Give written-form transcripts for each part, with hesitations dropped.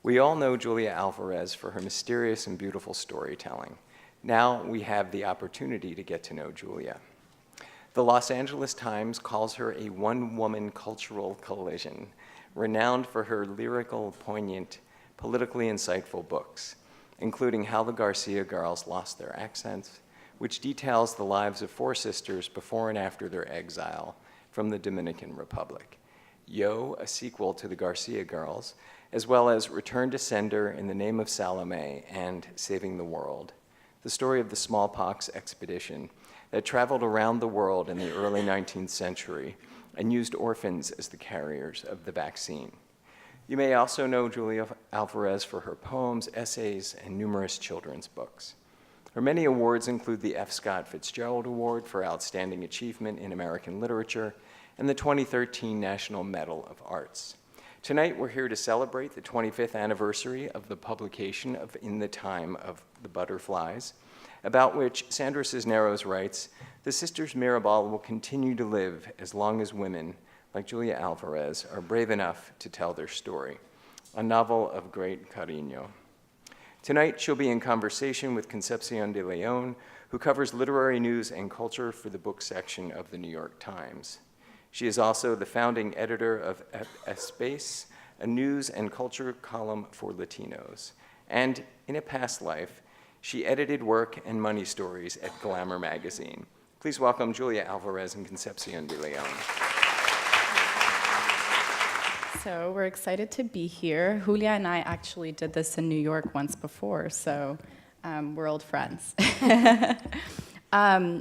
We all know Julia Alvarez for her mysterious and beautiful storytelling. Now we have the opportunity to get to know Julia. The Los Angeles Times calls her a one-woman cultural collision, renowned for her lyrical, poignant, politically insightful books, including How the Garcia Girls Lost Their Accents, which details the lives of four sisters before and after their exile from the Dominican Republic. Yo, a sequel to the Garcia Girls, as well as Return to Sender, In the Name of Salome, and Saving the World, the story of the smallpox expedition that traveled around the world in the early 19th century and used orphans as the carriers of the vaccine. You may also know Julia Alvarez for her poems, essays, and numerous children's books. Her many awards include the F. Scott Fitzgerald Award for Outstanding Achievement in American Literature and the 2013 National Medal of Arts. Tonight, we're here to celebrate the 25th anniversary of the publication of In the Time of the Butterflies, about which Sandra Cisneros writes, "The Sisters Mirabal will continue to live as long as women, like Julia Alvarez, are brave enough to tell their story," a novel of great cariño. Tonight, she'll be in conversation with Concepción de León, who covers literary news and culture for the book section of the New York Times. She is also the founding editor of Espace, a news and culture column for Latinos. And in a past life, she edited Work and Money Stories at Glamour magazine. Please welcome Julia Alvarez and Concepción de León. So we're excited to be here. Julia and I actually did this in New York once before, so we're old friends.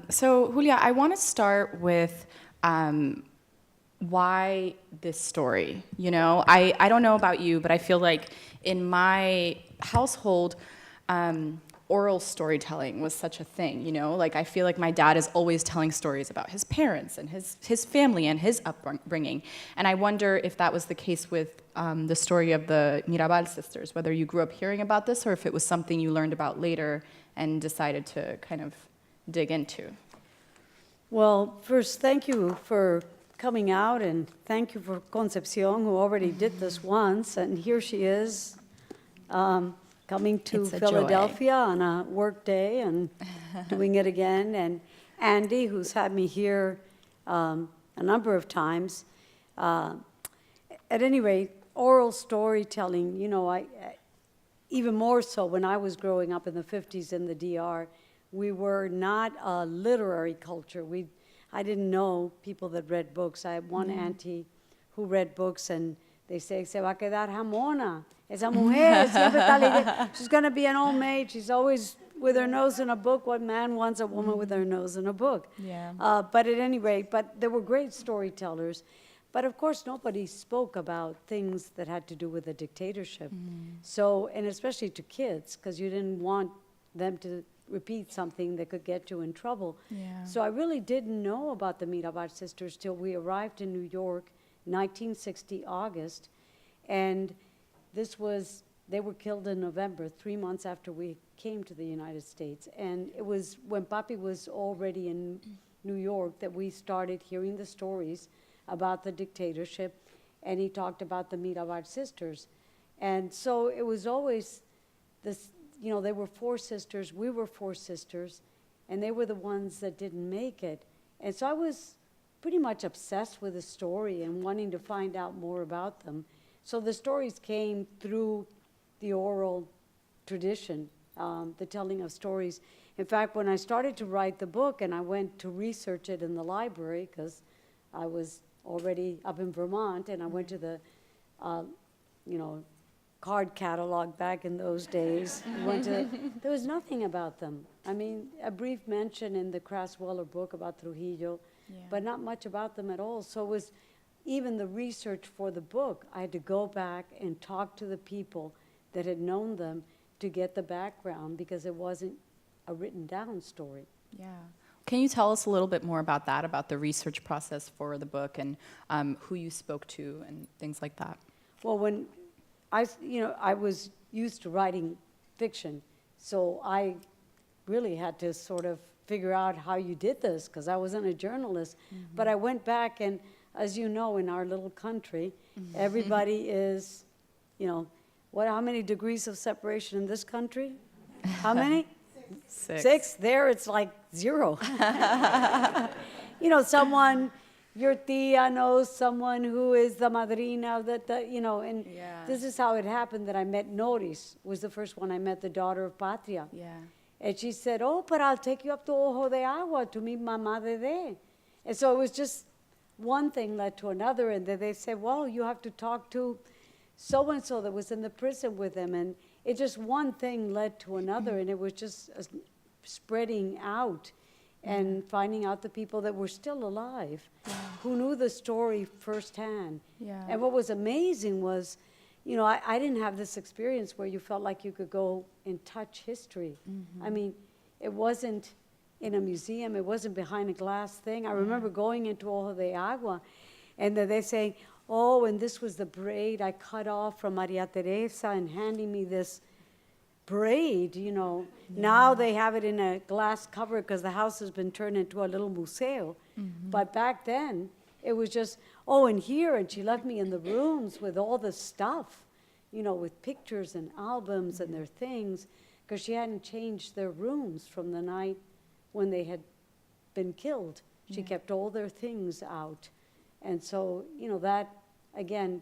So Julia, I want to start with why this story? You know, I don't know about you, but I feel like in my household, oral storytelling was such a thing, you know? Like, I feel like my dad is always telling stories about his parents and his family and his upbringing. And I wonder if that was the case with the story of the Mirabal sisters, whether you grew up hearing about this or if it was something you learned about later and decided to kind of dig into. Well, first, thank you for coming out, and thank you for Concepción, who already did this once, and here she is coming to Philadelphia on a work day and doing it again, and Andy, who's had me here a number of times. At any rate, oral storytelling, you know, even more so when I was growing up in the 50s in the DR, we were not a literary culture. I didn't know people that read books. I had one auntie who read books, and they say, "Se va a quedar jamona. Esa mujer siempre está leyendo. She's going to be an old maid. She's always with her nose in a book. What man wants a woman with her nose in a book?" Yeah. But at any rate, there were great storytellers. But of course, nobody spoke about things that had to do with a dictatorship. So, and especially to kids, because you didn't want them to repeat something that could get you in trouble. Yeah. So I really didn't know about the Mirabal sisters till we arrived in New York, 1960 August, and they were killed in November, 3 months after we came to the United States. And it was when Papi was already in New York that we started hearing the stories about the dictatorship, and he talked about the Mirabal sisters. And so it was always this, you know, they were four sisters, we were four sisters, and they were the ones that didn't make it. And so I was pretty much obsessed with the story and wanting to find out more about them. So the stories came through the oral tradition, the telling of stories. In fact, when I started to write the book and I went to research it in the library, because I was already up in Vermont, and I went to the, you know, card catalog back in those days. There was nothing about them. I mean, a brief mention in the Crasweller book about Trujillo, but not much about them at all. So it was even the research for the book, I had to go back and talk to the people that had known them to get the background, because it wasn't a written down story. Yeah. Can you tell us a little bit more about that, about the research process for the book and who you spoke to and things like that? Well, when I was used to writing fiction, so I really had to sort of figure out how you did this, because I wasn't a journalist. But I went back, and as you know, in our little country, everybody is, you know, how many degrees of separation in this country? How many? 6. 6. There it's like 0. You know, someone, your tia knows someone who is the madrina, you know, and Yeah. this is how it happened that I met Noris, was the first one I met, the daughter of Patria. Yeah. And she said, oh, but I'll take you up to Ojo de Agua to meet Mamá Dede. And so it was just one thing led to another, and then they said, well, you have to talk to so-and-so that was in the prison with them. And it just one thing led to another, and it was just spreading out and finding out the people that were still alive, who knew the story firsthand. Yeah. And what was amazing was, you know, I didn't have this experience where you felt like you could go and touch history. I mean, it wasn't in a museum, it wasn't behind a glass thing. I remember going into Ojo de Agua, and they say, oh, and this was the braid I cut off from Maria Teresa, and handing me this braid, you know. Now they have it in a glass cover because the house has been turned into a little museo. But back then, it was just, oh, and here, and she left me in the rooms with all the stuff, you know, with pictures and albums and their things, because she hadn't changed their rooms from the night when they had been killed. She kept all their things out. And so, you know, that, again,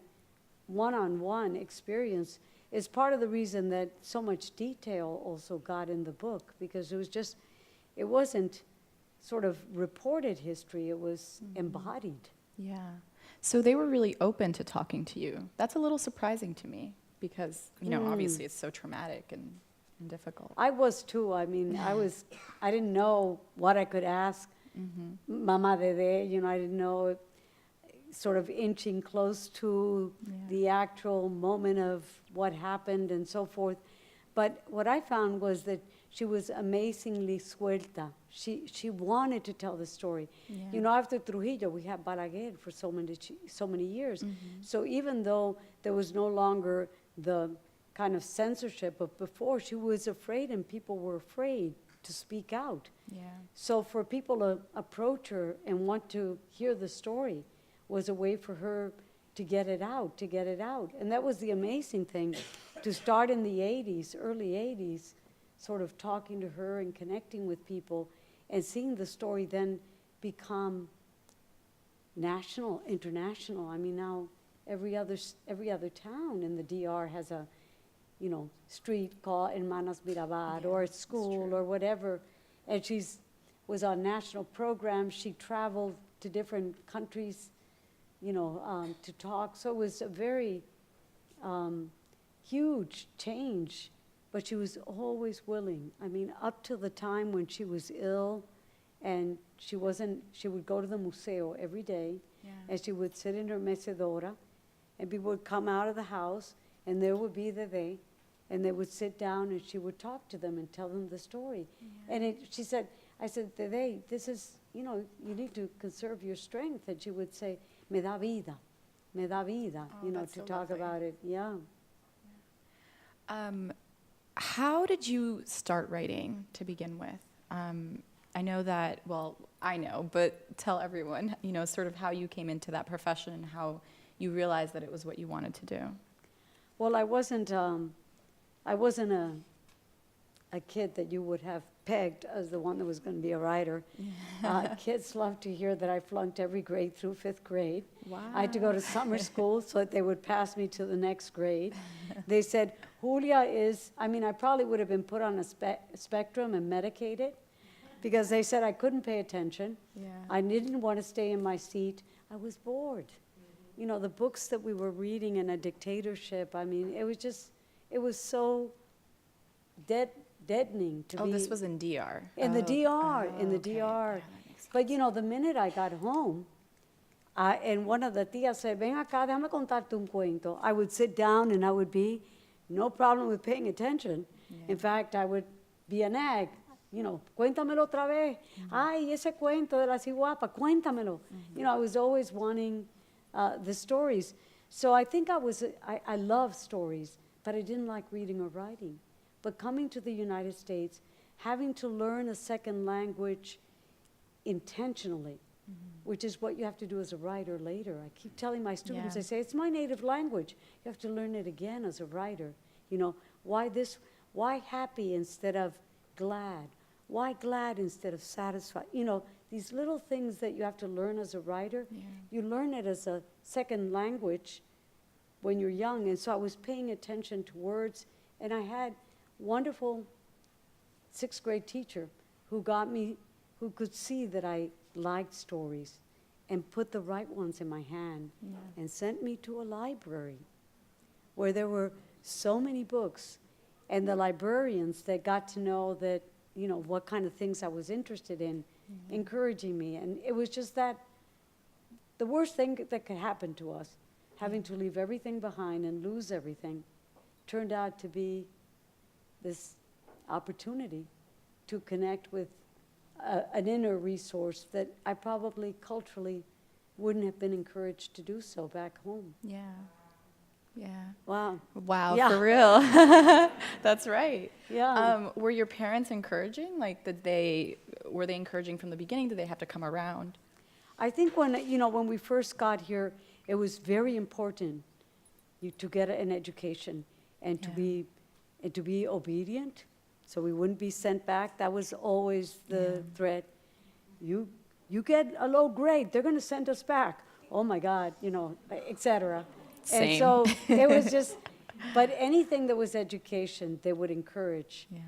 one-on-one experience is part of the reason that so much detail also got in the book, because it was just, it wasn't sort of reported history, it was embodied. Yeah. So they were really open to talking to you. That's a little surprising to me because, you know, obviously it's so traumatic and difficult. I was too. I mean, I didn't know what I could ask Mama Dede, you know, I didn't know, sort of inching close to the actual moment of what happened and so forth. But what I found was that she was amazingly suelta. She wanted to tell the story. Yeah. You know, after Trujillo, we had Balaguer for so many years. So even though there was no longer the kind of censorship of before, she was afraid and people were afraid to speak out. Yeah. So for people to approach her and want to hear the story was a way for her to get it out, And that was the amazing thing, to start in the 80s, early 80s, sort of talking to her and connecting with people and seeing the story then become national, international. I mean, now every other town in the DR has a, you know, street called Hermanas Mirabal, or a school or whatever. And was on national programs. She traveled to different countries, you know, to talk. So it was a very huge change, but she was always willing. I mean, up to the time when she was ill, and she would go to the museo every day, and she would sit in her mecedora, and people would come out of the house, and there would be they, and they would sit down, and she would talk to them and tell them the story. And she said, I said, Dede, this is, you know, you need to conserve your strength. And she would say, me da vida, you know, to talk about it. Yeah. How did you start writing to begin with? I know that, well, I know, but tell everyone, you know, sort of how you came into that profession and how you realized that it was what you wanted to do. Well, I wasn't a kid that you would have pegged as the one that was going to be a writer. Kids love to hear that I flunked every grade through 5th grade. Wow. I had to go to summer school so that they would pass me to the next grade. They said, Julia is, I mean, I probably would have been put on a spectrum and medicated because they said I couldn't pay attention. Yeah. I didn't want to stay in my seat. I was bored. You know, the books that we were reading in a dictatorship, I mean, it was so deadening to be. Oh, this was in DR. In the DR, in the okay. DR. Yeah, that makes But you know, the minute I got home, and one of the tías said, ven acá, déjame contarte un cuento. I would sit down and I would be no problem with paying attention. Yeah. In fact, I would be a nag. You know, cuéntamelo otra vez. Ay, ese cuento de la ciguapa, cuéntamelo. You know, I was always wanting the stories. So I think I love stories, but I didn't like reading or writing. But coming to the United States, having to learn a second language intentionally, which is what you have to do as a writer later. I keep telling my students, Yeah. I say, it's my native language. You have to learn it again as a writer. You know, why this, why happy instead of glad? Why glad instead of satisfied? You know, these little things that you have to learn as a writer, you learn it as a second language when you're young. And so I was paying attention to words, and I had wonderful sixth grade teacher who got me, who could see that I liked stories and put the right ones in my hand and sent me to a library where there were so many books, and the librarians that got to know that, you know, what kind of things I was interested in, encouraging me. And it was just that the worst thing that could happen to us, having to leave everything behind and lose everything, turned out to be this opportunity to connect with an inner resource that I probably culturally wouldn't have been encouraged to do so back home. Yeah. Yeah. Wow. Wow, Yeah. for real. That's right. Yeah. Were your parents encouraging? Like, were they encouraging from the beginning? Did they have to come around? I think when we first got here, it was very important to get an education and to be obedient, so we wouldn't be sent back. That was always the threat. You get a low grade, they're going to send us back. Oh my God, etc. Same. And so it was just, but anything that was education, they would encourage. Yeah.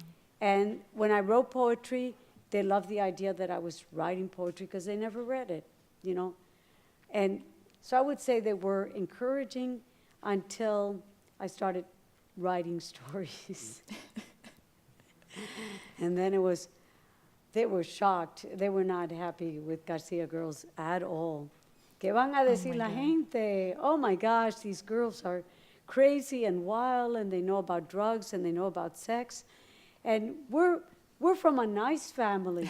And when I wrote poetry, they loved the idea that I was writing poetry because they never read it, And so I would say they were encouraging until I started writing stories. And then they were shocked. They were not happy with Garcia girls at all. ¿Qué van a decir la gente? Oh my gosh, these girls are crazy and wild, and they know about drugs and they know about sex. And we're from a nice family.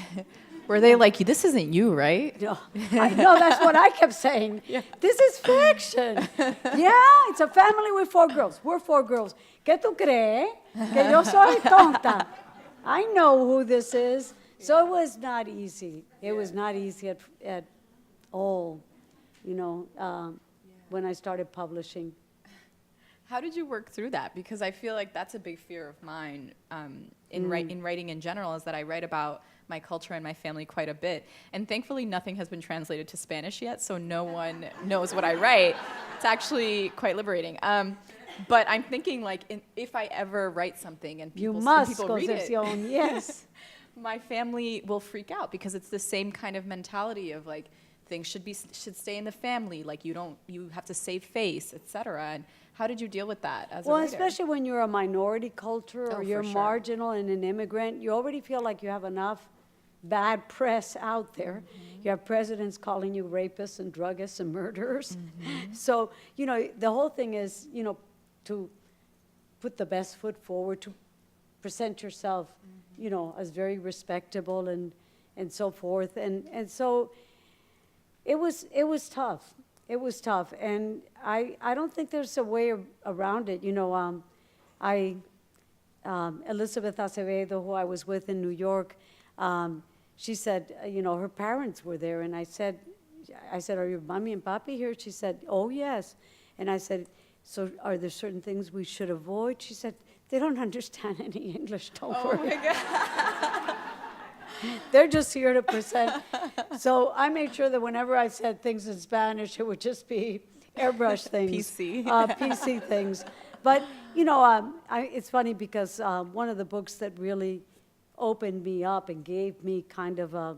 Were they like, this isn't you, right? No, I know, that's what I kept saying. Yeah. This is fiction. Yeah, it's a family with 4 girls. We're 4 girls. ¿Qué tú crees? Que yo soy tonta. I know who this is. So it was not easy. It was not easy at all, when I started publishing. How did you work through that? Because I feel like that's a big fear of mine in writing in general, is that I write about my culture and my family quite a bit. And thankfully, nothing has been translated to Spanish yet, so no one knows what I write. It's actually quite liberating. But I'm thinking, like, if I ever write something and people read it, yes. my family will freak out, because it's the same kind of mentality of, like, things should stay in the family, like you have to save face, etc. And how did you deal with that as a writer? Especially when you're a minority culture or you're marginal and an immigrant, you already feel like you have enough bad press out there. You have presidents calling you rapists and druggists and murderers. So, the whole thing is, to put the best foot forward, to present yourself, as very respectable and so forth. And so it was tough. It was tough. And I don't think there's a way around it. Elizabeth Acevedo, who I was with in New York, she said, her parents were there. And I said, are your mommy and papi here? She said, oh, yes. And I said, so are there certain things we should avoid? She said, they don't understand any English, don't worry. My God. They're just here to present. So I made sure that whenever I said things in Spanish, it would just be airbrush things. PC. PC things. But, it's funny because one of the books that really opened me up and gave me kind of a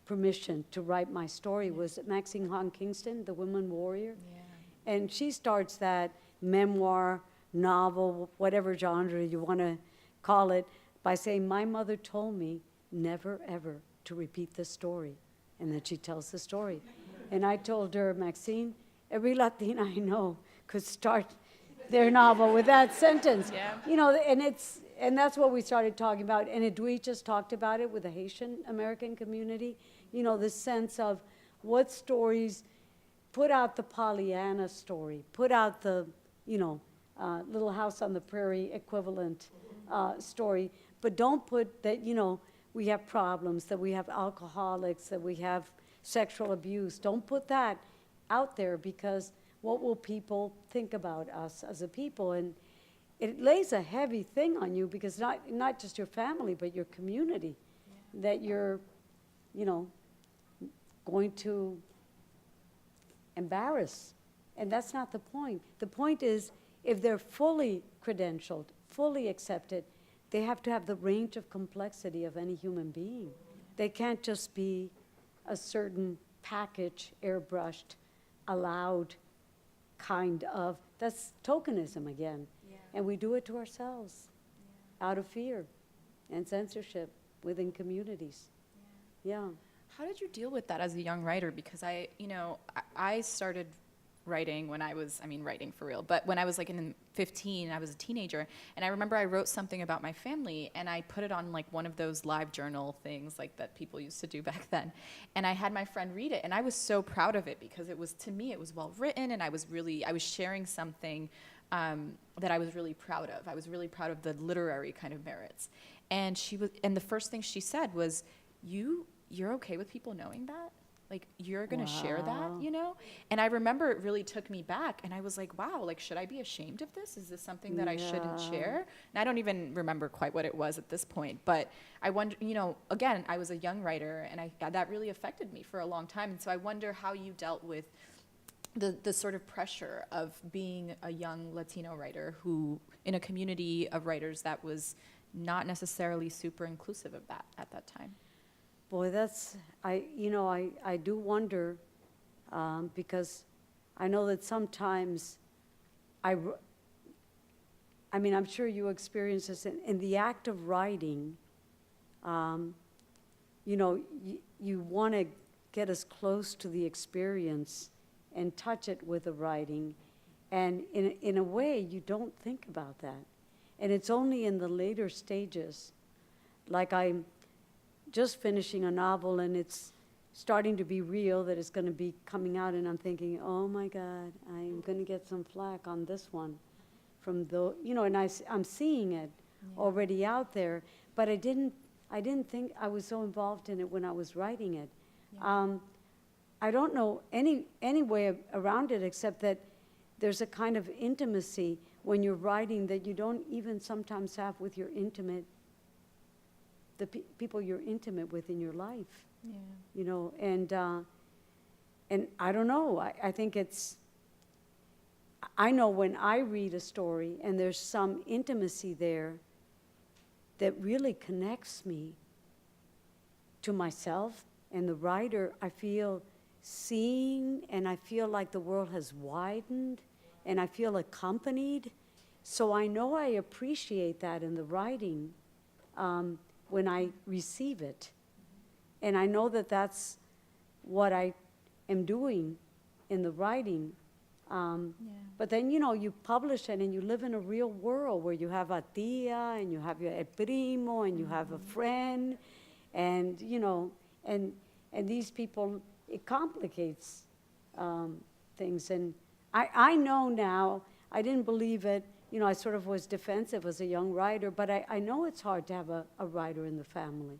permission to write my story was Maxine Hong Kingston, The Woman Warrior. Yeah. And she starts that memoir, novel, whatever genre you want to call it, by saying, my mother told me never, ever to repeat this story. And then she tells the story. And I told her, Maxine, every Latina I know could start their novel with that sentence. Yeah. And that's what we started talking about. And Edwy just talked about it with the Haitian American community. This sense of what stories, put out the Pollyanna story, put out the, Little House on the Prairie equivalent story, but don't put that, we have problems, that we have alcoholics, that we have sexual abuse. Don't put that out there, because what will people think about us as a people? And it lays a heavy thing on you because not just your family, but your community, that you're, you know, going to embarrass. And that's not the point. The point is, if they're fully credentialed, fully accepted, they have to have the range of complexity of any human being. They can't just be a certain package, airbrushed, allowed kind of, that's tokenism again. Yeah. And we do it to ourselves out of fear and censorship within communities. Yeah. How did you deal with that as a young writer? Because I started writing when I was, writing for real, but when I was like in 15, I was a teenager, and I remember I wrote something about my family, and I put it on like one of those live journal things like that people used to do back then, and I had my friend read it, and I was so proud of it because it was, to me, it was well written, and I was sharing something that I was really proud of. I was really proud of the literary kind of merits, and the first thing she said was, you're okay with people knowing that? Like, you're going to share that, you know? And I remember it really took me back. And I was like, wow, like, should I be ashamed of this? Is this something that I shouldn't share? And I don't even remember quite what it was at this point. But I wonder, again, I was a young writer, and that really affected me for a long time. And so I wonder how you dealt with the sort of pressure of being a young Latino writer who, in a community of writers that was not necessarily super inclusive of that at that time. Boy, I do wonder, because I know that sometimes I'm sure you experience this in the act of writing, you want to get as close to the experience and touch it with the writing. And in a way, you don't think about that. And it's only in the later stages, like I'm just finishing a novel and it's starting to be real that it's going to be coming out, and I'm thinking, oh my God, I'm going to get some flack on this one from and I'm seeing it already out there, but I didn't think I was so involved in it when I was writing it. Yeah. I don't know any way around it except that there's a kind of intimacy when you're writing that you don't even sometimes have with your the people you're intimate with in your life. Yeah. And I don't know, I think I know when I read a story and there's some intimacy there that really connects me to myself and the writer, I feel seen, and I feel like the world has widened, and I feel accompanied. So I know I appreciate that in the writing when I receive it. And I know that that's what I am doing in the writing. But then, you publish it and you live in a real world where you have a tia and you have your el primo and you have a friend, and, and these people, it complicates things. And I know now, I didn't believe it. I sort of was defensive as a young writer, but I know it's hard to have a writer in the family.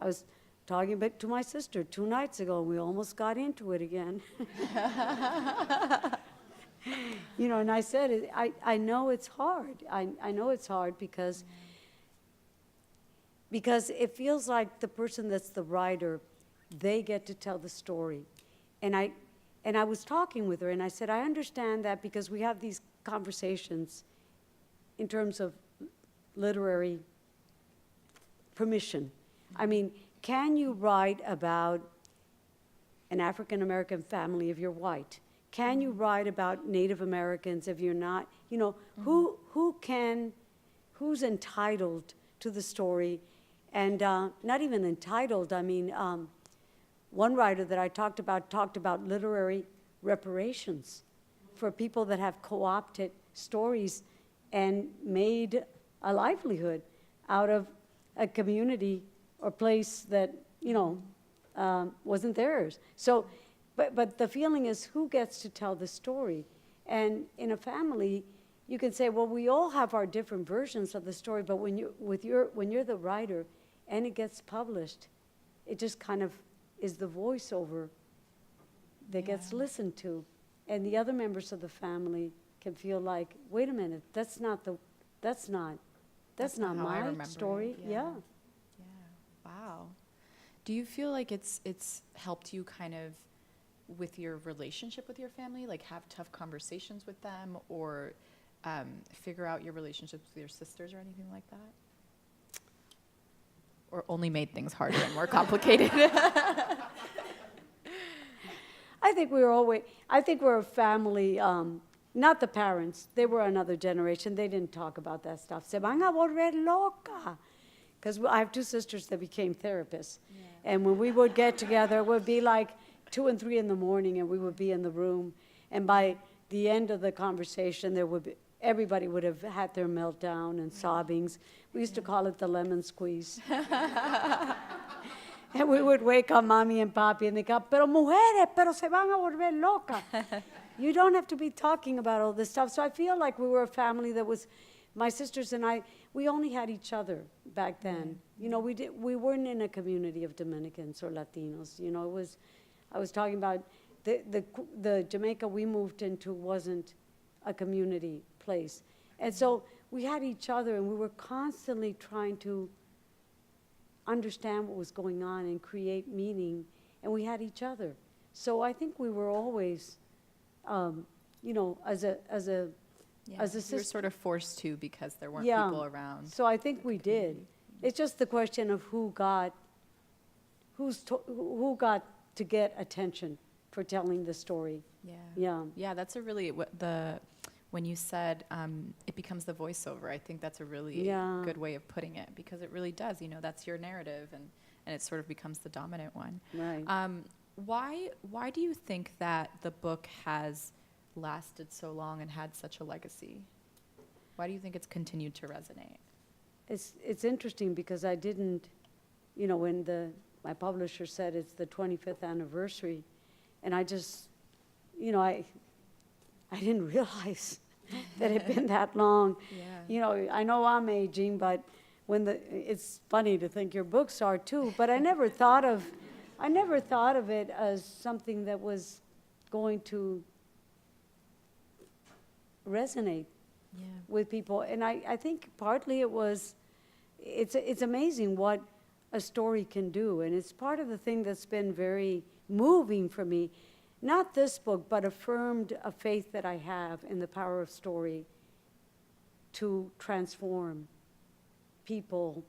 I was talking about to my sister 2 nights ago, and we almost got into it again. And I said, I know it's hard. I know it's hard because it feels like the person that's the writer, they get to tell the story. And I was talking with her, and I said, I understand that because we have these conversations in terms of literary permission. I mean, can you write about an African American family if you're white? Can you write about Native Americans if you're not? Who's entitled to the story? And not even entitled, one writer that I talked about literary reparations for people that have co-opted stories and made a livelihood out of a community or place that, wasn't theirs. So, but the feeling is, who gets to tell the story? And in a family, you can say, well, we all have our different versions of the story, but when you're the writer and it gets published, it just kind of is the voiceover that gets listened to. And the other members of the family can feel like, wait a minute, that's not that's not not how I my remember it. story. Yeah. Yeah. Yeah. Wow. Do you feel like it's helped you kind of with your relationship with your family, like have tough conversations with them, or figure out your relationships with your sisters or anything like that? Or only made things harder and more complicated? I think we're a family, not the parents. They were another generation. They didn't talk about that stuff. Se van a volver loca. Because I have two sisters that became therapists. Yeah. And when we would get together, it would be like 2 and 3 in the morning, and we would be in the room. And by the end of the conversation, everybody would have had their meltdown and sobbings. We used to call it the lemon squeeze. And we would wake up mommy and papi, and they go, pero mujeres, pero se van a volver loca. You don't have to be talking about all this stuff. So I feel like we were a family that was, my sisters and I, we only had each other back then. You know, we weren't in a community of Dominicans or Latinos. You know, I was talking about the Jamaica we moved into wasn't a community place. And so we had each other, and we were constantly trying to understand what was going on and create meaning, and we had each other. So I think we were always, you know, as a Yeah, as a you were sister. sort of forced to because there weren't Yeah. people around. So I think we did. It's just the question of who got to get attention for telling the story. Yeah. Yeah. Yeah, that's a really, when you said it becomes the voiceover, I think that's a really Yeah. good way of putting it, because it really does, you know, that's your narrative, and it sort of becomes the dominant one. Right. Why do you think that the book has lasted so long and had such a legacy? Why do you think it's continued to resonate? It's interesting because I didn't, you know, when my publisher said it's the 25th anniversary, and I just, you know, I didn't realize that it had been that long. Yeah. You know, I know I'm aging, but it's funny to think your books are too, but I never thought of it as something that was going to resonate Yeah. with people. And I think partly it's amazing what a story can do. And it's part of the thing that's been very moving for me. Not this book, but affirmed a faith that I have in the power of story to transform people,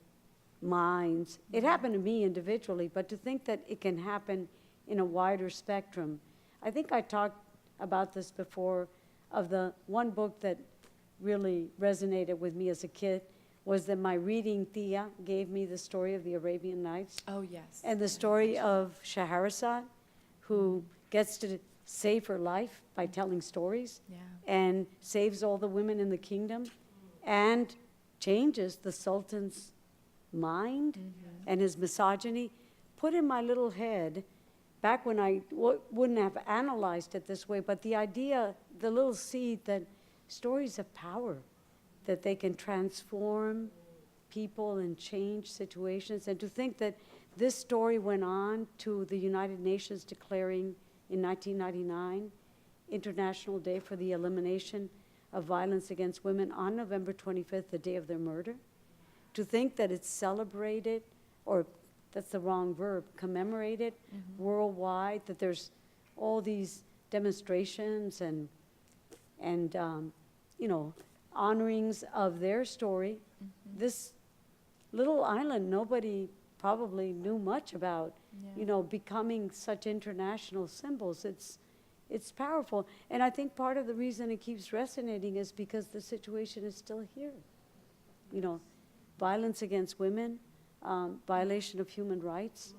minds. It happened to me individually, but to think that it can happen in a wider spectrum. I think I talked about this before, of the one book that really resonated with me as a kid was that my reading tia gave me the story of the Arabian Nights. Oh, yes. And the story of Scheherazade, who gets to save her life by telling stories, Yeah. and saves all the women in the kingdom, and changes the Sultan's mind and his misogyny. Put in my little head, back when I wouldn't have analyzed it this way, but the idea, the little seed that stories have power, that they can transform people and change situations. And to think that this story went on to the United Nations declaring in 1999 International Day for the Elimination of Violence Against Women on November 25th, the day of their murder. To think that it's celebrated, or that's the wrong verb, commemorated worldwide, that there's all these demonstrations and you know, honorings of their story. This little island nobody probably knew much about, you know, becoming such international symbols. It's powerful. And I think part of the reason it keeps resonating is because the situation is still here. You know, violence against women, violation of human rights.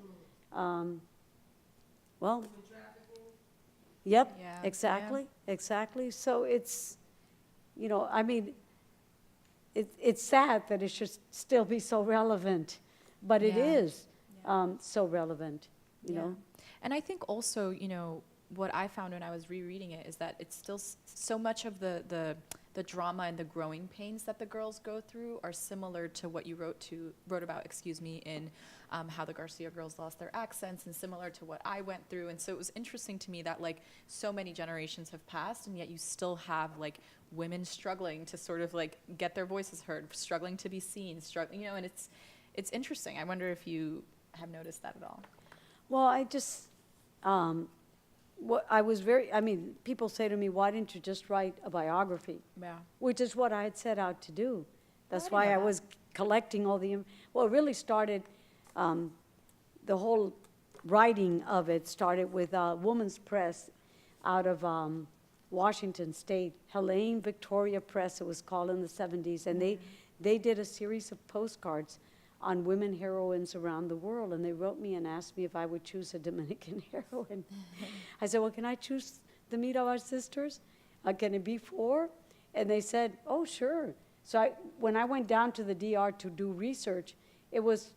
Well, yep, Yeah, exactly, exactly. So it's, you know, I mean, it's sad that it should still be so relevant, but it Yeah. is so relevant, you know. And I think also, you know, what I found when I was rereading it is that it's still so much of the the drama and the growing pains that the girls go through are similar to what you wrote about, in how the Garcia girls lost their accents, and similar to what I went through. And so it was interesting to me that like so many generations have passed, and yet you still have like women struggling to sort of like get their voices heard, struggling to be seen, struggling, and it's interesting. I wonder if you have noticed that at all. Well, I just, people say to me, why didn't you just write a biography? Yeah. Which is what I had set out to do. That's I why didn't I know was collecting all it really started, the whole writing of it started with a woman's press out of Washington State, Helene Victoria Press, it was called in the 70s, and they did a series of postcards on women heroines around the world, and they wrote me and asked me if I would choose a Dominican heroine. I said, well, can I choose the Mirabal sisters? Can it be 4? And they said, oh, sure. So when I went down to the DR to do research, it was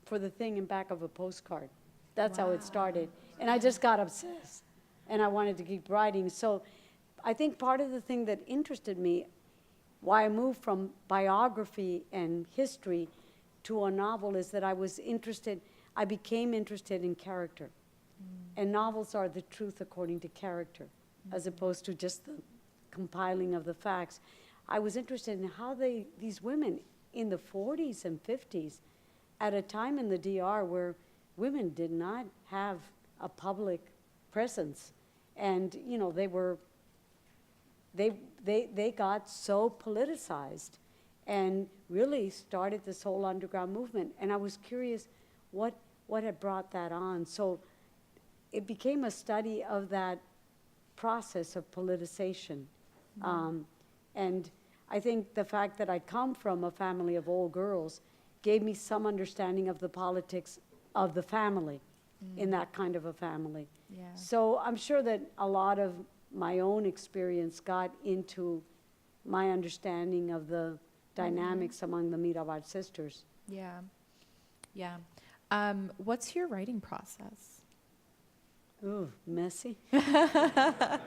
for the thing in back of a postcard. That's how it started. And I just got obsessed, and I wanted to keep writing. So I think part of the thing that interested me, why I moved from biography and history to a novel, is that I became interested in character. And novels are the truth according to character, as opposed to just the compiling of the facts. I was interested in how these women in the 40s and 50s, at a time in the DR where women did not have a public presence, and they got so politicized and really started this whole underground movement. And I was curious what had brought that on. So it became a study of that process of politicization. And I think the fact that I come from a family of all girls gave me some understanding of the politics of the family in that kind of a family. Yeah. So I'm sure that a lot of my own experience got into my understanding of the dynamics among the Mirabal sisters. Yeah. Yeah. What's your writing process? Ooh, messy. Tell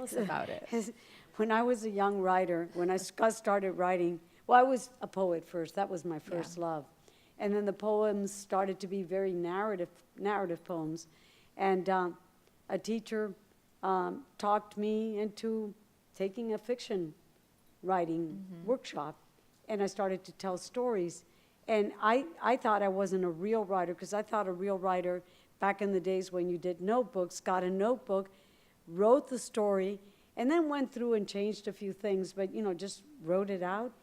us about it. When I was a young writer, when I started writing, well, I was a poet first. That was my first love. And then the poems started to be very narrative poems. And a teacher talked me into taking a fiction writing workshop, and I started to tell stories. And I thought I wasn't a real writer, because I thought a real writer, back in the days when you did notebooks, got a notebook, wrote the story, and then went through and changed a few things, but just wrote it out.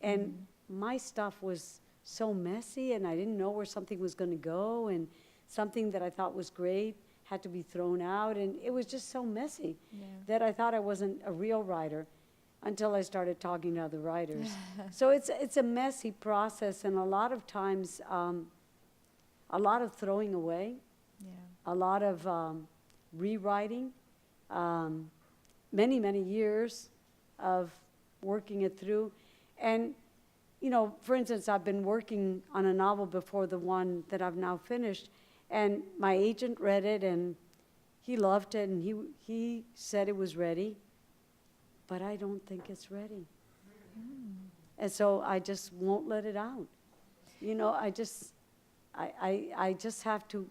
And my stuff was so messy, and I didn't know where something was going to go, and something that I thought was great had to be thrown out, and it was just so messy that I thought I wasn't a real writer until I started talking to other writers. So it's a messy process, and a lot of times, a lot of throwing away, a lot of rewriting, many, many years of working it through. And, for instance, I've been working on a novel before the one that I've now finished, and my agent read it, and he loved it, and he said it was ready, but I don't think it's ready. And so I just won't let it out. I just have to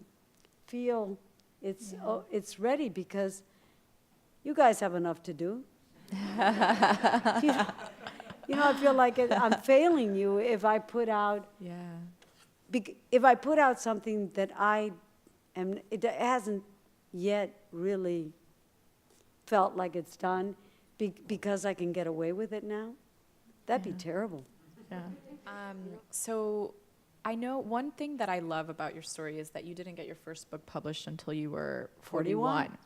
feel it's ready, because you guys have enough to do. I feel like I'm failing you if I put out if I put out something that it hasn't yet really felt like it's done, because I can get away with it now. That'd be terrible. Yeah. So I know one thing that I love about your story is that you didn't get your first book published until you were 41.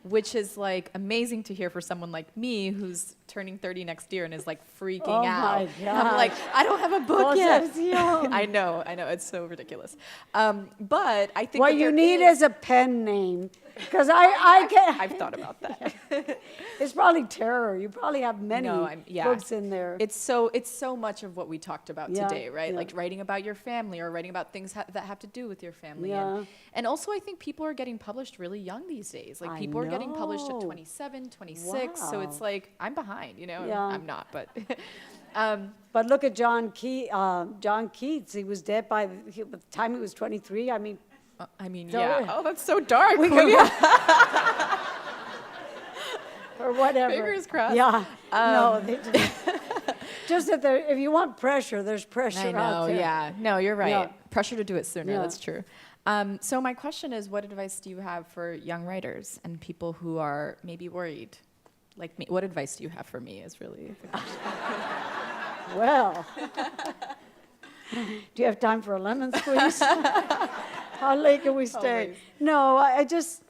Which is like amazing to hear for someone like me who's turning 30 next year and is like freaking out. My God. I'm like, I don't have a book yet. Concepción. I know, it's so ridiculous. But I think What you need is a pen name, because I can. I've thought about that. It's probably terror. You probably have many books in there. It's so much of what we talked about today, right? Yeah. Like writing about your family, or writing about things that have to do with your family. Yeah. And also I think people are getting published really young these days. Like people are getting published at 27, 26. So it's like, I'm behind. fine, you know? Yeah. I'm not, but But look at John Keats. He was dead by the time he was 23. I mean, So- yeah. Oh, that's so dark. we could, or whatever. Fingers crossed. Yeah. No, they just that there. If you want pressure, there's pressure I know, out there. yeah. No, you're right. Yeah. Pressure to do it sooner, Yeah. that's true. So my question is, what advice do you have for young writers and people who are maybe worried? Like me, what advice do you have for me is really the question. Well, do you have time for a lemon squeeze? How late can we stay? Always. No, I just,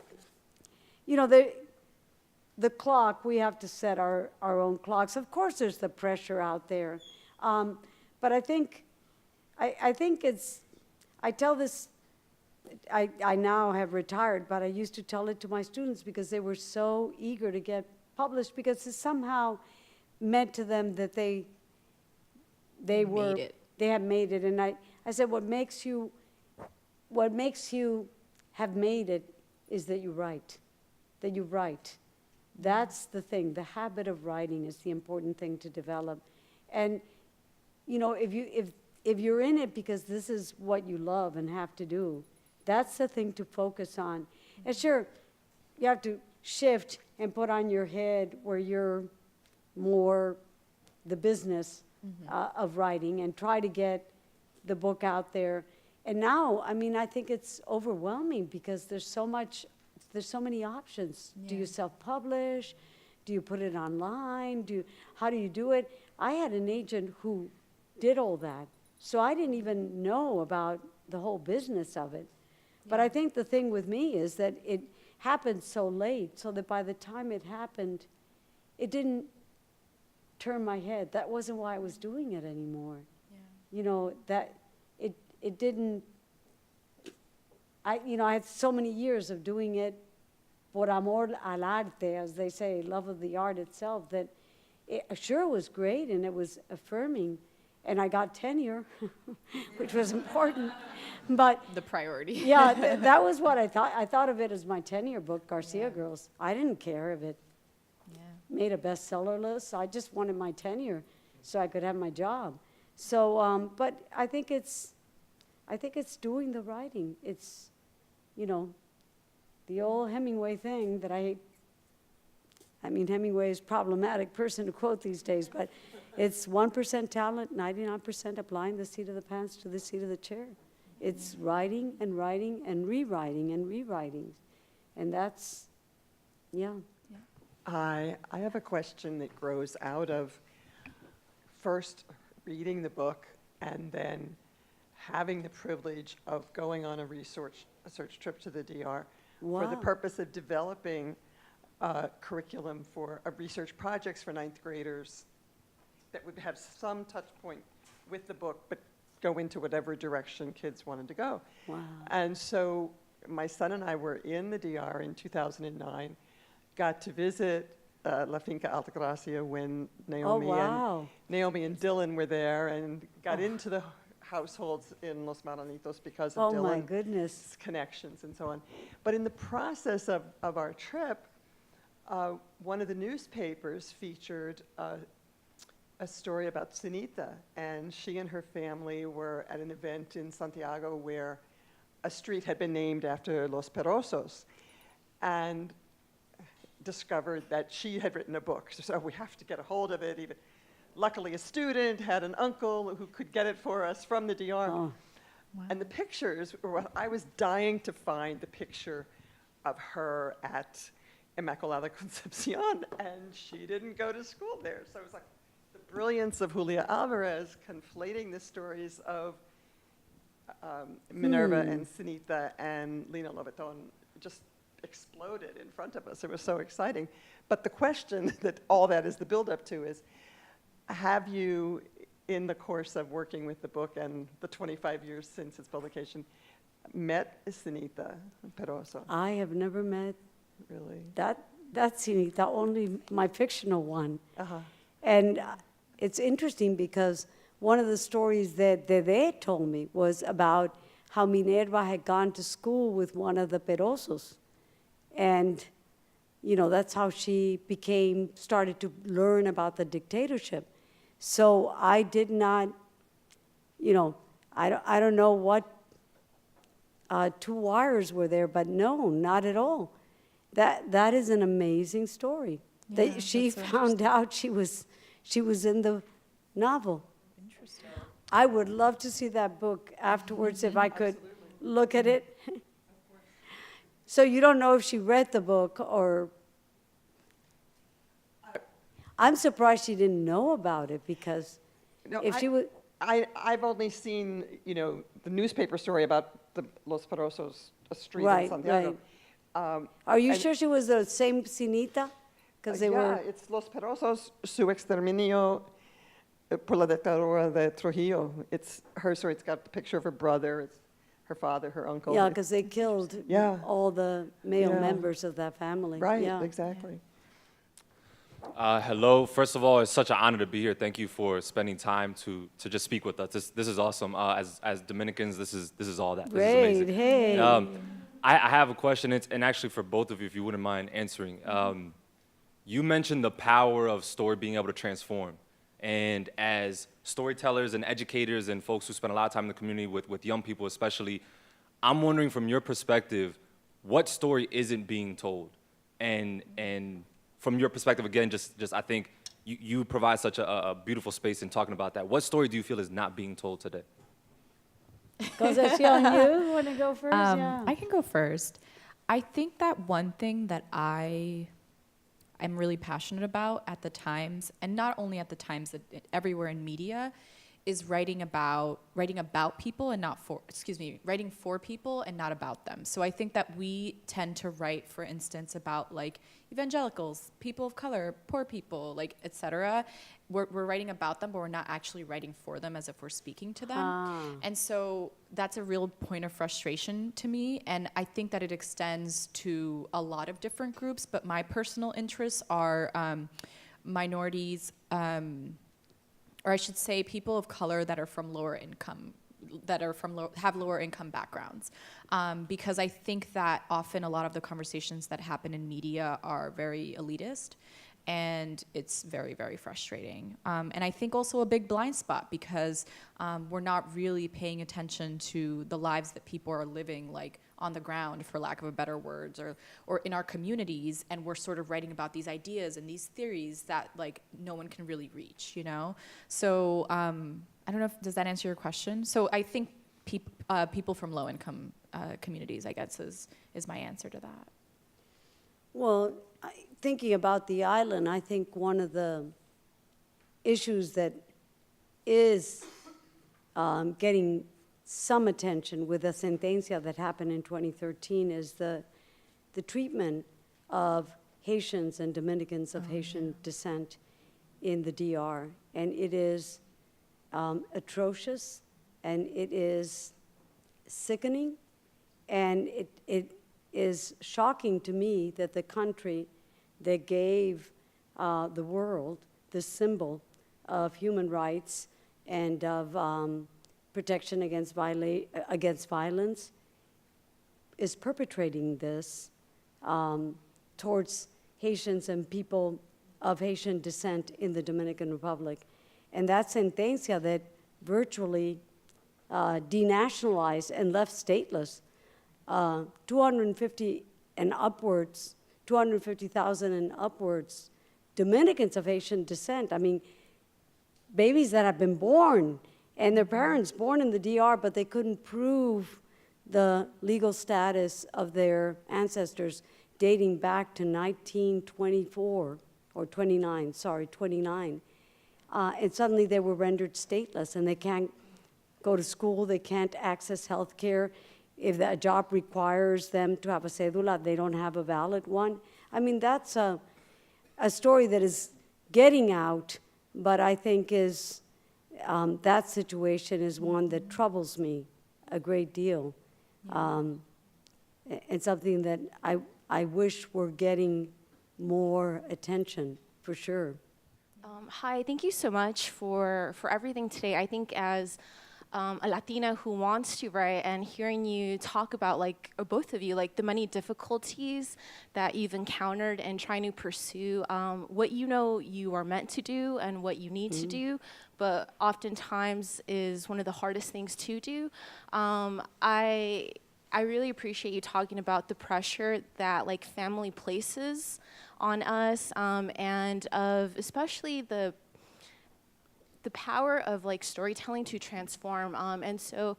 you know, the clock, we have to set our own clocks. Of course, there's the pressure out there. But I think it's, I tell this, I now have retired, but I used to tell it to my students because they were so eager to get published because it somehow meant to them that they were, Made it. they had made it. And I said, what makes you have made it is that you write, That's the thing. The habit of writing is the important thing to develop. And, you know, if you're in it because this is what you love and have to do, that's the thing to focus on. And sure, you have to shift and put on your head where you're more the business of writing and try to get the book out there. And now, I mean, I think it's overwhelming because there's so many options. Yeah. Do you self-publish? Do you put it online? How do you do it? I had an agent who did all that, so I didn't even know about the whole business of it. But I think the thing with me is that it happened so late, so that by the time it happened, it didn't turn my head. That wasn't why I was doing it anymore. Yeah. You know, that it didn't, I had so many years of doing it por amor al arte, as they say, love of the art itself, that it sure was great and it was affirming. And I got tenure, which was important. But The priority. yeah, that was what I thought. I thought of it as my tenure book, Garcia Girls. I didn't care if it Yeah. made a bestseller list. I just wanted my tenure so I could have my job. So, but I think it's doing the writing. It's, you know, the old Hemingway thing that I hate. I mean, Hemingway is a problematic person to quote these days, but it's 1% talent, 99% applying the seat of the pants to the seat of the chair. It's writing and writing and rewriting and rewriting. And that's, yeah. I have a question that grows out of first reading the book and then having the privilege of going on a research trip to the DR for the Wow. purpose of developing curriculum for research projects for ninth graders that would have some touch point with the book, but go into whatever direction kids wanted to go. Wow. And so my son and I were in the DR in 2009, got to visit La Finca Alta Gracia when Naomi, wow. Naomi and Dylan were there, and got into the households in Los Maranitos because of Oh, my Dylan's goodness. connections and so on. But in the process of our trip, one of the newspapers featured a story about Sunita, and she and her family were at an event in Santiago where a street had been named after Los Perosos, and discovered that she had written a book. So we have to get a hold of it. Even luckily, a student had an uncle who could get it for us from the DR. Oh. And the pictures were what I was dying to find, the picture of her at Immaculada Concepción, and she didn't go to school there. So it was like the brilliance of Julia Alvarez conflating the stories of Minerva and Sunita and Lina Lobaton just exploded in front of us. It was so exciting. But the question that all that is the build-up to is, have you, in the course of working with the book and the 25 years since its publication, met Sunita Peroso? I have never met Really? that Sunita, only my fictional one. Uh-huh. And it's interesting because one of the stories that they told me was about how Minerva had gone to school with one of the Perosos. And that's how she started to learn about the dictatorship. So I did not, I don't know what two wires were there, but no, not at all. That is an amazing story. Yeah, She that's so found out she was in the novel. Interesting. I would love to see that book afterwards if I could look at it. So you don't know if she read the book or... I'm surprised she didn't know about it, because if she would... I've only seen, the newspaper story about the Los Perosos, a street in Santiago. Right. Are you sure she was the same Sinita? Because they were... Yeah, it's Los Perosos, su exterminio por la dictadura de Trujillo. It's her story. It's got the picture of her brother, it's her father, her uncle. Yeah, because they killed all the male members of that family. Right, yeah. exactly. Hello. First of all, it's such an honor to be here. Thank you for spending time to just speak with us. This is awesome. As Dominicans, this is all that. This is Great, amazing. hey. I have a question, and actually for both of you, if you wouldn't mind answering. You mentioned the power of story being able to transform. And as storytellers and educators and folks who spend a lot of time in the community with young people especially, I'm wondering from your perspective, what story isn't being told? And from your perspective, again, just I think you provide such a beautiful space in talking about that. What story do you feel is not being told today? Concepcion, you want to go first? Yeah. I can go first. I think that one thing that I'm really passionate about at the Times, and not only at the Times, that everywhere in media, is writing about people and not for, writing for people and not about them. So I think that we tend to write, for instance, about like evangelicals, people of color, poor people, like et cetera. We're writing about them, but we're not actually writing for them as if we're speaking to them. And so that's a real point of frustration to me. And I think that it extends to a lot of different groups, but my personal interests are minorities, or I should say people of color that are from lower income, have lower income backgrounds. Because I think that often a lot of the conversations that happen in media are very elitist, and it's very, very frustrating. And I think also a big blind spot, because we're not really paying attention to the lives that people are living, like on the ground, for lack of a better words, or in our communities, and we're sort of writing about these ideas and these theories that like no one can really reach, So I don't know does that answer your question? So I think people from low income communities, I guess, is my answer to that. Well, thinking about the island, I think one of the issues that is getting some attention with a sentencia that happened in 2013 is the treatment of Haitians and Dominicans of Haitian descent in the DR. And it is atrocious, and it is sickening, and it is shocking to me that the country that gave the world the symbol of human rights and of protection against violence is perpetrating this towards Haitians and people of Haitian descent in the Dominican Republic. And that sentencia that virtually denationalized and left stateless 250,000 and upwards Dominicans of Haitian descent. I mean, babies that have been born and their parents born in the DR, but they couldn't prove the legal status of their ancestors dating back to 1924, or 29, sorry, 29. And suddenly they were rendered stateless, and they can't go to school, they can't access health care. If a job requires them to have a cédula, they don't have a valid one. I mean, that's a story that is getting out, but I think that situation is one that troubles me a great deal. And something that I wish were getting more attention, for sure. Hi, thank you so much for everything today. I think as a Latina who wants to write, and hearing you talk about, like, or both of you, like the many difficulties that you've encountered in trying to pursue what you know you are meant to do and what you need to do, but oftentimes is one of the hardest things to do. I really appreciate you talking about the pressure that, like, family places on us, and of especially the power of, like, storytelling to transform. And so,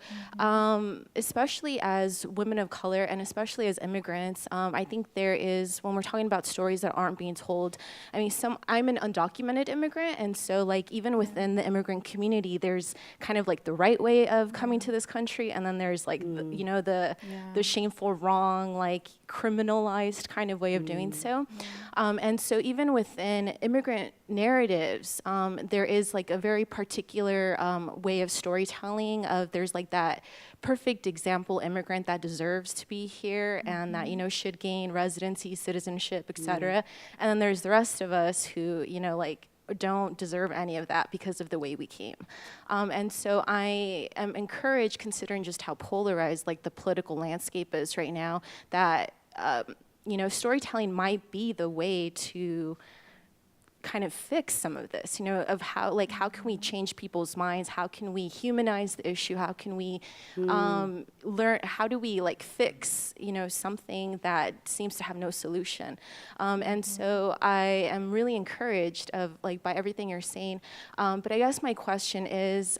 especially as women of color and especially as immigrants, I think there is, when we're talking about stories that aren't being told, I mean, I'm an undocumented immigrant, and so, like, even within the immigrant community, there's kind of like the right way of coming to this country, and then there's, like, the shameful, wrong, like, criminalized kind of way of doing so. And so even within immigrant narratives, there is, like, a very particular way of storytelling of there's, like, that perfect example immigrant that deserves to be here and that, should gain residency, citizenship, etc. And then there's the rest of us who, like, don't deserve any of that because of the way we came. And so I am encouraged, considering just how polarized, like, the political landscape is right now, that storytelling might be the way to kind of fix some of this, of how can we change people's minds? How can we humanize the issue? How can we learn, how do we, like, fix, something that seems to have no solution? And so I am really encouraged by everything you're saying. But I guess my question is,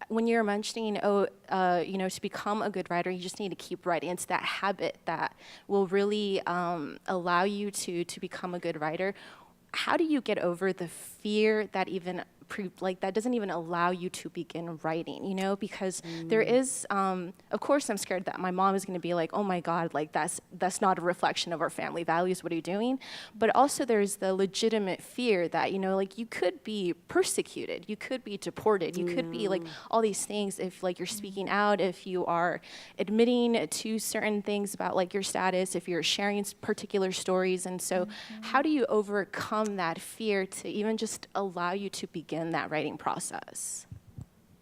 when you're mentioning, to become a good writer, you just need to keep writing. It's that habit that will really allow you to become a good writer. How do you get over the fear that that doesn't even allow you to begin writing, because there is, of course I'm scared that my mom is gonna be like, oh my God, like, that's not a reflection of our family values, what are you doing? But also there's the legitimate fear that, like, you could be persecuted, you could be deported, you could be, like, all these things if, like, you're speaking out, if you are admitting to certain things about, like, your status, if you're sharing particular stories. And so how do you overcome that fear to even just allow you to begin that writing process?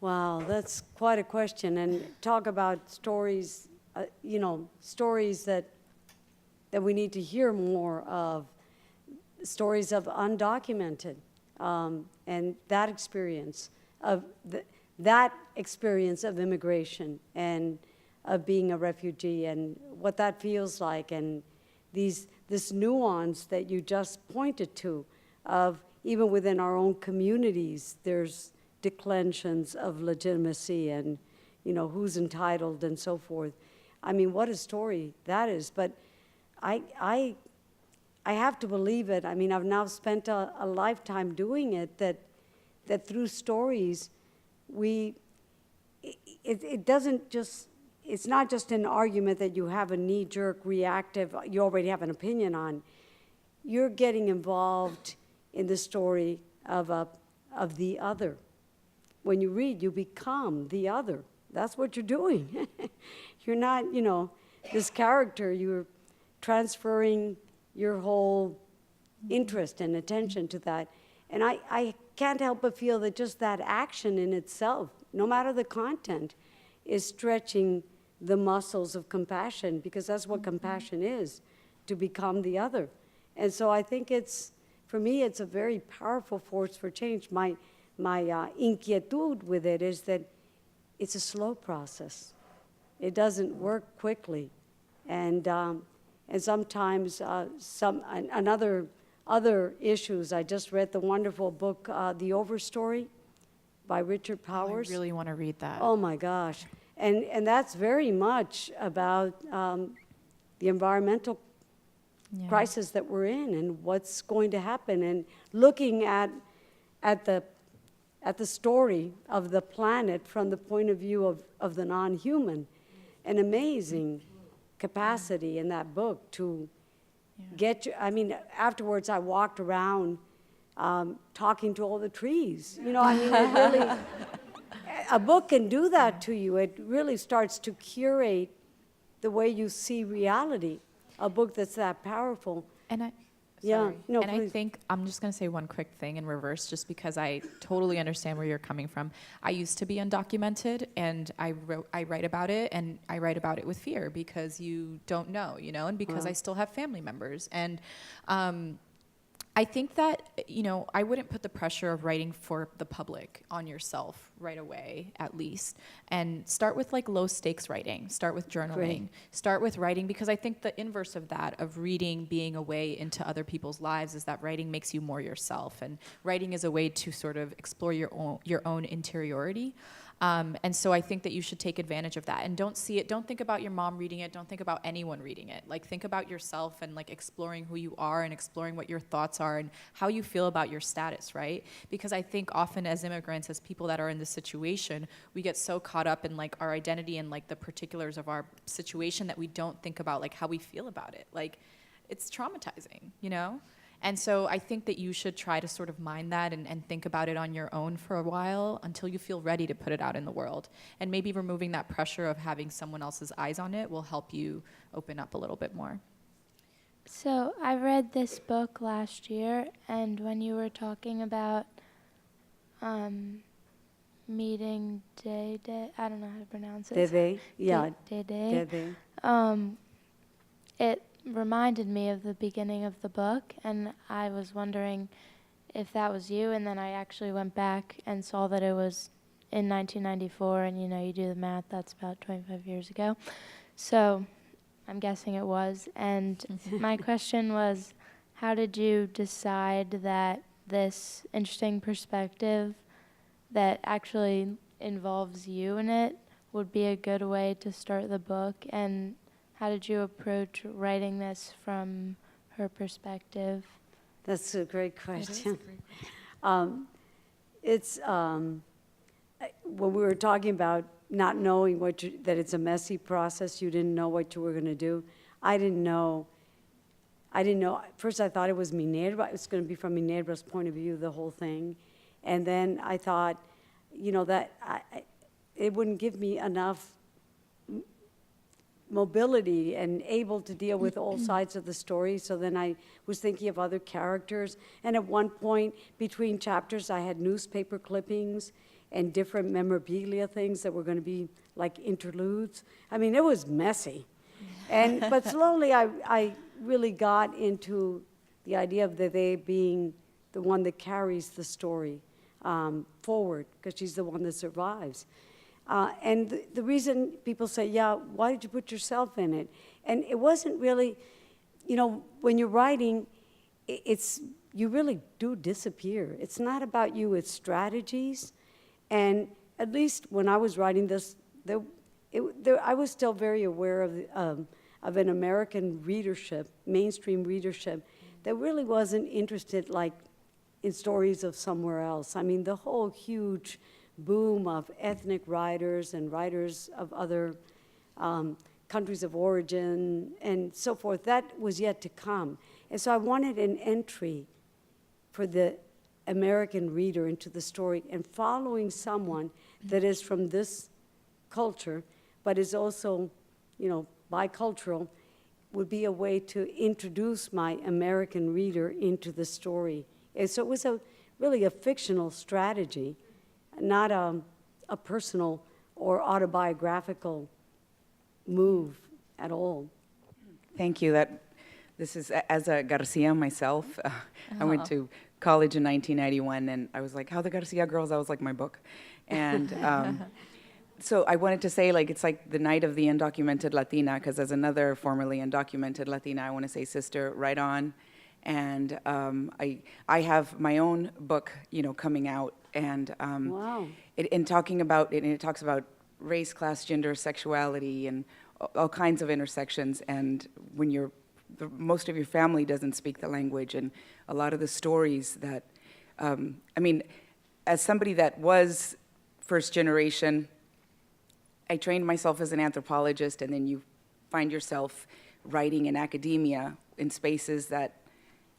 Wow, that's quite a question. And talk about stories, stories that we need to hear more of, stories of undocumented, and that experience of immigration and of being a refugee and what that feels like, and this nuance that you just pointed to of even within our own communities, there's declensions of legitimacy and, who's entitled and so forth. I mean, what a story that is. But I have to believe it. I mean, I've now spent a lifetime doing it, that through stories, it doesn't just, it's not just an argument that you have a knee-jerk reactive, you already have an opinion on. You're getting involved in the story of the other. When you read, you become the other. That's what you're doing. You're not, this character, you're transferring your whole interest and attention to that. And I can't help but feel that just that action in itself, no matter the content, is stretching the muscles of compassion, because that's what compassion is, to become the other. And so I think for me, it's a very powerful force for change. My inquietude with it is that it's a slow process. It doesn't work quickly. And sometimes other issues. I just read the wonderful book, The Overstory by Richard Powers. I really want to read that. Oh my gosh. And that's very much about the environmental crisis that we're in and what's going to happen, and looking at the story of the planet from the point of view of the non-human. An amazing capacity in that book to get you. I mean, afterwards I walked around talking to all the trees. It really, a book can do that to you. It really starts to curate the way you see reality. A book that's that powerful. And Yeah, Sorry. no, And I please. think I'm just going to say one quick thing in reverse, just because I totally understand where you're coming from. I used to be undocumented, and I write about it, and I write about it with fear because you don't know, you know, and because I still have family members. And I think that, you know, I wouldn't put the pressure of writing for the public on yourself right away, at least. And start with like low stakes writing. Start with journaling. Great. Start with writing, because I think the inverse of that, of reading being a way into other people's lives, is that writing makes you more yourself. And writing is a way to sort of explore your own interiority. And so I think that you should take advantage of that, and don't think about your mom reading it, don't think about anyone reading it. Like, think about yourself and like exploring who you are and exploring what your thoughts are and how you feel about your status, right? Because I think often as immigrants, as people that are in this situation, we get so caught up in like our identity and like the particulars of our situation that we don't think about like how we feel about it. Like, it's traumatizing, you know? And so I think that you should try to sort of mind that and think about it on your own for a while until you feel ready to put it out in the world. And maybe removing that pressure of having someone else's eyes on it will help you open up a little bit more. So I read this book last year, and when you were talking about meeting Day, I don't know how to pronounce it. Dede, yeah, Day. Dede. It reminded me of the beginning of the book, and I was wondering if that was you, and then I actually went back and saw that it was in 1994, and you know, you do the math, that's about 25 years ago. So I'm guessing it was. And my question was, how did you decide that this interesting perspective that actually involves you in it would be a good way to start the book? And how did you approach writing this from her perspective? That's a great question. When we were talking about not knowing that it's a messy process, you didn't know what you were going to do. I didn't know. First, I thought it was Minerva. It was going to be from Minerva's point of view, the whole thing. And then I thought, you know, that it wouldn't give me enough mobility and able to deal with all sides of the story. So then I was thinking of other characters. And at one point between chapters, I had newspaper clippings and different memorabilia things that were going to be like interludes. I mean, it was messy. But slowly I really got into the idea of they being the one that carries the story forward, because she's the one that survives. And the reason people say, yeah, why did you put yourself in it? And it wasn't really, you know, when you're writing, you really do disappear. It's not about you, it's strategies. And at least when I was writing this, I was still very aware of an American readership, mainstream readership, that really wasn't interested like in stories of somewhere else. I mean, the whole huge boom of ethnic writers and writers of other countries of origin and so forth, that was yet to come. And so I wanted an entry for the American reader into the story, and following someone that is from this culture, but is also, you know, bicultural, would be a way to introduce my American reader into the story. And so it was really a fictional strategy, not a personal or autobiographical move at all. Thank you. This is, as a Garcia myself, I went to college in 1991, and I was like, how the Garcia girls, that was like my book. And so I wanted to say, like, it's like the night of the undocumented Latina, because as another formerly undocumented Latina, I want to say, sister, right on. And I have my own book, you know, coming out, and Wow. it talks about race, class, gender, sexuality, and all kinds of intersections. And when most of your family doesn't speak the language, and a lot of the stories that, I mean, as somebody that was first generation, I trained myself as an anthropologist, and then you find yourself writing in academia in spaces that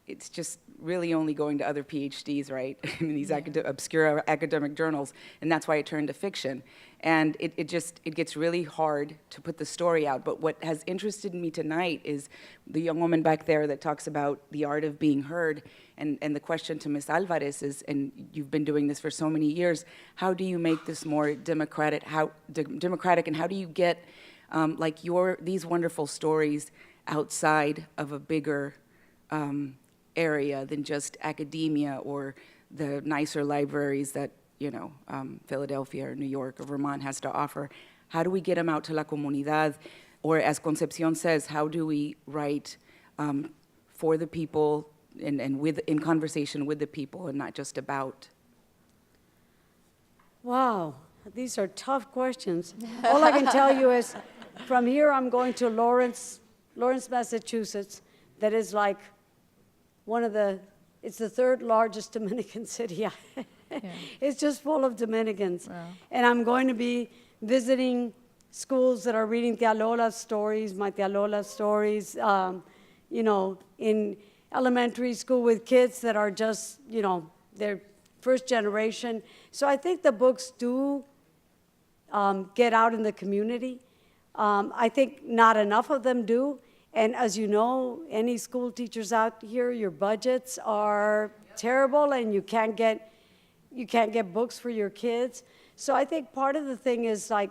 it's just really only going to other PhDs, right? In these obscure academic journals, and that's why it turned to fiction. And it gets really hard to put the story out. But what has interested me tonight is the young woman back there that talks about the art of being heard. And the question to Ms. Alvarez is, and you've been doing this for so many years, how do you make this more democratic? And how do you get like these wonderful stories outside of a bigger area than just academia or the nicer libraries that Philadelphia or New York or Vermont has to offer? How do we get them out to la comunidad? Or as Concepcion says, how do we write for the people and in conversation with the people and not just about? Wow, these are tough questions. All I can tell you is, from here I'm going to Lawrence, Massachusetts, that is like it's the third largest Dominican city. It's just full of Dominicans. Wow. And I'm going to be visiting schools that are reading Tia Lola's stories, my Tia Lola stories, in elementary school with kids that are just, they're first generation. So I think the books do get out in the community. I think not enough of them do. And as you know, any school teachers out here, your budgets are terrible and you can't get books for your kids. So I think part of the thing is like,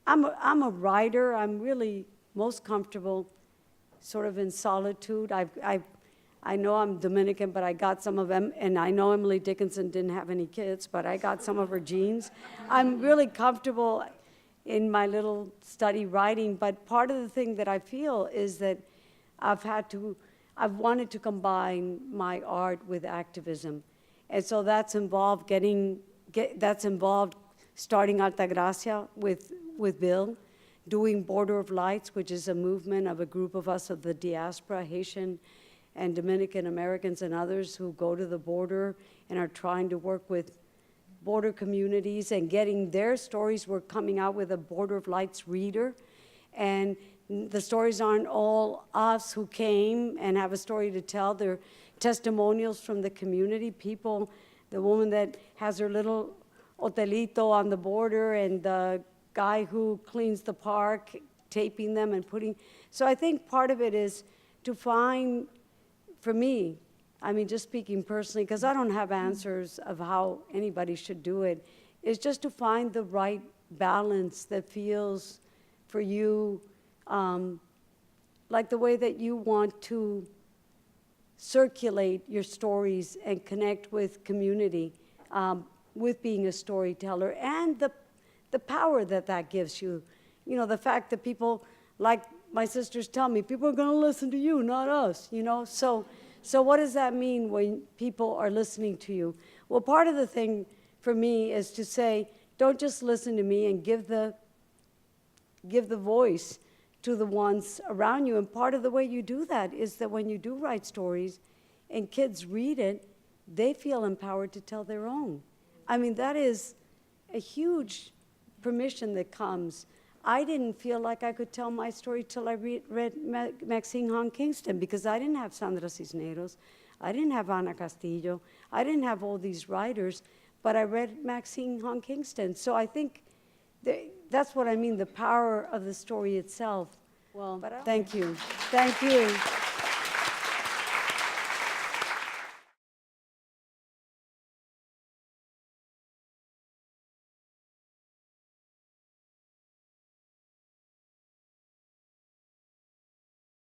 I'm a writer. I'm really most comfortable sort of in solitude. I know I'm Dominican, but I got some of them, and I know Emily Dickinson didn't have any kids, but I got some of her genes. I'm really comfortable in my little study writing, but part of the thing that I feel is that I've wanted to combine my art with activism. And so that's involved starting Altagracia with Bill, doing Border of Lights, which is a movement of a group of us of the diaspora, Haitian and Dominican Americans and others who go to the border and are trying to work with border communities and getting their stories. We're coming out with a Border of Lights reader. And the stories aren't all us who came and have a story to tell. They're testimonials from the community, people, the woman that has her little hotelito on the border and the guy who cleans the park, taping them and putting. So I think part of it is to find, for me, I mean, just speaking personally, because I don't have answers of how anybody should do it, is just to find the right balance that feels for you like the way that you want to circulate your stories and connect with community, with being a storyteller, and the power that gives you. You know, the fact that people, like my sisters tell me, people are going to listen to you, not us, So what does that mean when people are listening to you? Well, part of the thing for me is to say, don't just listen to me and give the voice to the ones around you. And part of the way you do that is that when you do write stories and kids read it, they feel empowered to tell their own. I mean, that is a huge permission that comes. I didn't feel like I could tell my story till I read Maxine Hong Kingston, because I didn't have Sandra Cisneros, I didn't have Ana Castillo, I didn't have all these writers, but I read Maxine Hong Kingston. So I think that's what I mean, the power of the story itself. Well, thank you. Thank you.